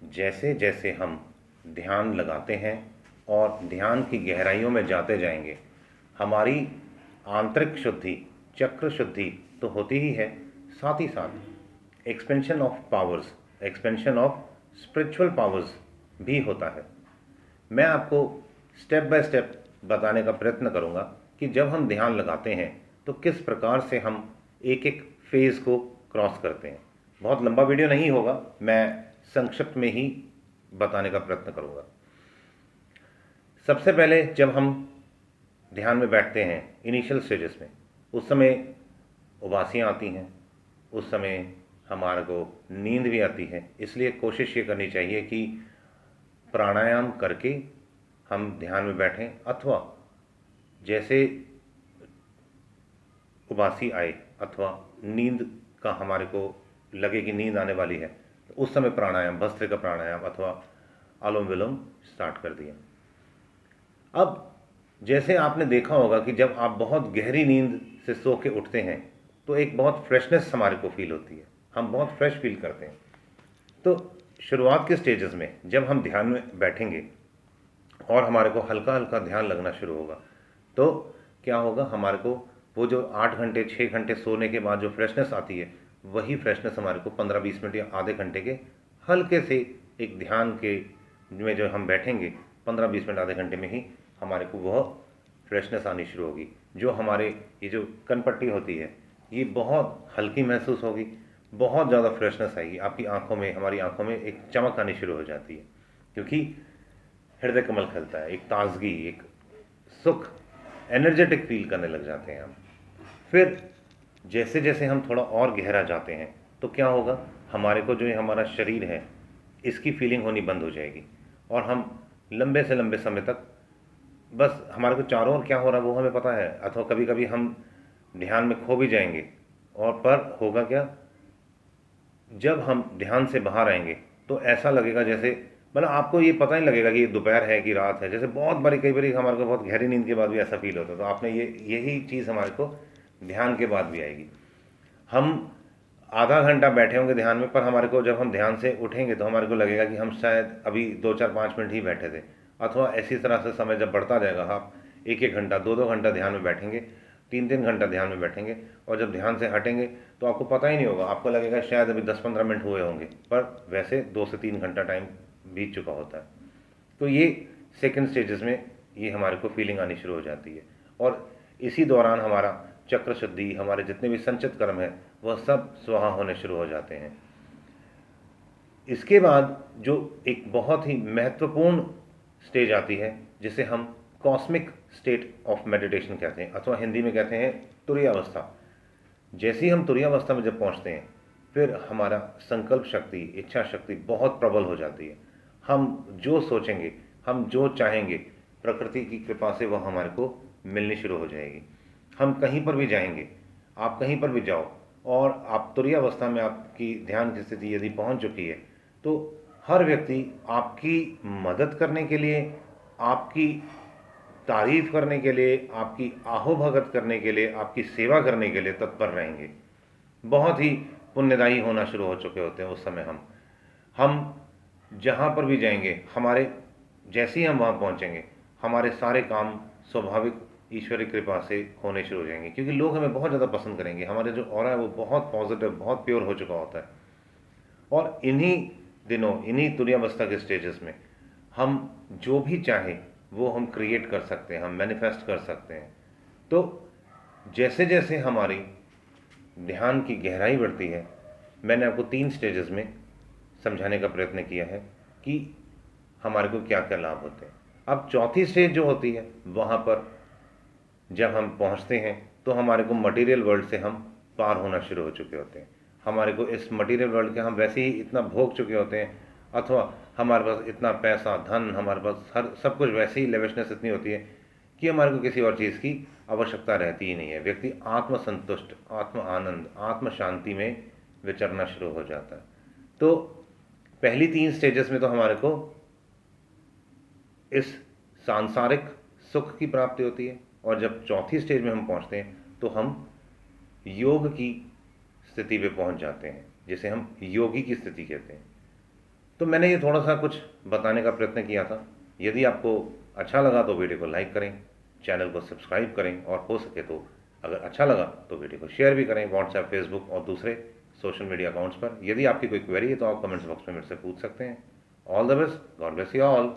जैसे जैसे हम ध्यान लगाते हैं और ध्यान की गहराइयों में जाते जाएंगे, हमारी आंतरिक शुद्धि, चक्र शुद्धि तो होती ही है, साथ ही साथ expansion of powers, expansion of spiritual powers भी होता है। मैं आपको स्टेप बाय स्टेप बताने का प्रयत्न करूंगा कि जब हम ध्यान लगाते हैं तो किस प्रकार से हम एक एक फेज़ को क्रॉस करते हैं। बहुत लंबा वीडियो नहीं होगा, मैं संक्षिप्त में ही बताने का प्रयत्न करूंगा। सबसे पहले जब हम ध्यान में बैठते हैं इनिशियल स्टेजेस में, उस समय उबासियाँ आती हैं, उस समय हमारे को नींद भी आती है। इसलिए कोशिश ये करनी चाहिए कि प्राणायाम करके हम ध्यान में बैठें, अथवा जैसे उबासी आए अथवा नींद का हमारे को लगे कि नींद आने वाली है, तो उस समय प्राणायाम, भस्त्रिका प्राणायाम अथवा अनुलोम विलोम स्टार्ट कर दिया। अब जैसे आपने देखा होगा कि जब आप बहुत गहरी नींद से सो के उठते हैं तो एक बहुत फ्रेशनेस हमारे को फील होती है, हम बहुत फ्रेश फील करते हैं। तो शुरुआत के स्टेजेस में जब हम ध्यान में बैठेंगे और हमारे को हल्का हल्का ध्यान लगना शुरू होगा, तो क्या होगा, हमारे को वो जो 8 घंटे 6 घंटे सोने के बाद जो फ्रेशनेस आती है, वही फ्रेशनेस हमारे को 15-20 मिनट या आधे घंटे के हल्के से एक ध्यान के में जो हम बैठेंगे 15-20 मिनट आधे घंटे में ही हमारे को वह फ्रेशनेस आनी शुरू होगी। जो हमारे ये जो कनपट्टी होती है ये बहुत हल्की महसूस होगी, बहुत ज़्यादा फ्रेशनेस आएगी आपकी आंखों में, हमारी आंखों में एक चमक आनी शुरू हो जाती है, क्योंकि हृदय कमल खिलता है, एक ताजगी, एक सुख, एनर्जेटिक फील करने लग जाते हैं हम। फिर जैसे जैसे हम थोड़ा और गहरा जाते हैं तो क्या होगा, हमारे को जो ये हमारा शरीर है इसकी फीलिंग होनी बंद हो जाएगी और हम लंबे से लंबे समय तक बस हमारे को चारों ओर क्या हो रहा है वो हमें पता है, अथवा कभी कभी हम ध्यान में खो भी जाएंगे। और पर होगा क्या, जब हम ध्यान से बाहर आएंगे तो ऐसा लगेगा जैसे, मतलब आपको ये पता नहीं लगेगा कि ये दोपहर है कि रात है। जैसे बहुत बारी, कई बारी हमारे को बहुत गहरी नींद के बाद भी ऐसा फील होता है, तो आपने यही चीज़ हमारे को ध्यान के बाद भी आएगी। हम आधा घंटा बैठे होंगे ध्यान में, पर हमारे को जब हम ध्यान से उठेंगे तो हमारे को लगेगा कि हम शायद अभी 2-4-5 मिनट ही बैठे थे। अथवा इसी तरह से समय जब बढ़ता जाएगा, आप 1-1 घंटा 2-2 घंटा ध्यान में बैठेंगे, 3-3 घंटा ध्यान में बैठेंगे, और जब ध्यान से हटेंगे तो आपको पता ही नहीं होगा, आपको लगेगा शायद अभी 10-15 मिनट हुए होंगे, पर वैसे 2 से 3 घंटा टाइम बीत चुका होता है। तो ये सेकंड स्टेजेस में ये हमारे को फीलिंग आनी शुरू हो जाती है, और इसी दौरान हमारा चक्र शुद्धि, हमारे जितने भी संचित कर्म है वह सब स्वाहा होने शुरू हो जाते हैं। इसके बाद जो एक बहुत ही महत्वपूर्ण स्टेज आती है जिसे हम कॉस्मिक स्टेट ऑफ मेडिटेशन कहते हैं, अथवा हिंदी में कहते हैं तुरीय अवस्था। जैसे ही हम तुरीय अवस्था में जब पहुंचते हैं, फिर हमारा संकल्प शक्ति, इच्छा शक्ति बहुत प्रबल हो जाती है। हम जो सोचेंगे, हम जो चाहेंगे, प्रकृति की कृपा से वह हमारे को मिलनी शुरू हो जाएगी। हम कहीं पर भी जाएंगे, आप कहीं पर भी जाओ, और आप तुरीय अवस्था में आपकी ध्यान की स्थिति यदि पहुंच चुकी है, तो हर व्यक्ति आपकी मदद करने के लिए, आपकी तारीफ करने के लिए, आपकी आहोभगत करने के लिए, आपकी सेवा करने के लिए तत्पर रहेंगे। बहुत ही पुण्यदायी होना शुरू हो चुके होते हैं उस समय। हम जहाँ पर भी जाएंगे, हमारे जैसे ही हम वहाँ पहुँचेंगे, हमारे सारे काम स्वाभाविक ईश्वरी कृपा से होने शुरू हो जाएंगे, क्योंकि लोग हमें बहुत ज़्यादा पसंद करेंगे। हमारे जो ऑरा है वो बहुत पॉजिटिव, बहुत प्योर हो चुका होता है। और इन्हीं दिनों, इन्हीं तुरीयावस्था के स्टेजेस में हम जो भी चाहें वो हम क्रिएट कर सकते हैं, हम मैनिफेस्ट कर सकते हैं। तो जैसे जैसे हमारी ध्यान की गहराई बढ़ती है, मैंने आपको 3 स्टेजेस में समझाने का प्रयत्न किया है कि हमारे को क्या क्या लाभ होते हैं। अब चौथी स्टेज जो होती है, वहाँ पर जब हम पहुँचते हैं तो हमारे को मटेरियल वर्ल्ड से हम पार होना शुरू हो चुके होते हैं। हमारे को इस मटेरियल वर्ल्ड के हम वैसे ही इतना भोग चुके होते हैं, अथवा हमारे पास इतना पैसा, धन, हमारे पास हर सब कुछ वैसे ही लेविशनेस इतनी होती है कि हमारे को किसी और चीज़ की आवश्यकता रहती ही नहीं है। व्यक्ति आत्मसंतुष्ट, आत्म आनंद, आत्म शांति में विचरना शुरू हो जाता है। तो पहली 3 स्टेजेस में तो हमारे को इस सांसारिक सुख की प्राप्ति होती है, और जब चौथी स्टेज में हम पहुंचते हैं तो हम योग की स्थिति पे पहुंच जाते हैं, जिसे हम योगी की स्थिति कहते हैं। तो मैंने ये थोड़ा सा कुछ बताने का प्रयत्न किया था। यदि आपको अच्छा लगा तो वीडियो को लाइक करें, चैनल को सब्सक्राइब करें, और हो सके तो अगर अच्छा लगा तो वीडियो को शेयर भी करें व्हाट्सएप, फेसबुक और दूसरे सोशल मीडिया अकाउंट्स पर। यदि आपकी कोई क्वेरी है तो आप कमेंट्स बॉक्स में मेरे से पूछ सकते हैं। All the best, God bless you all.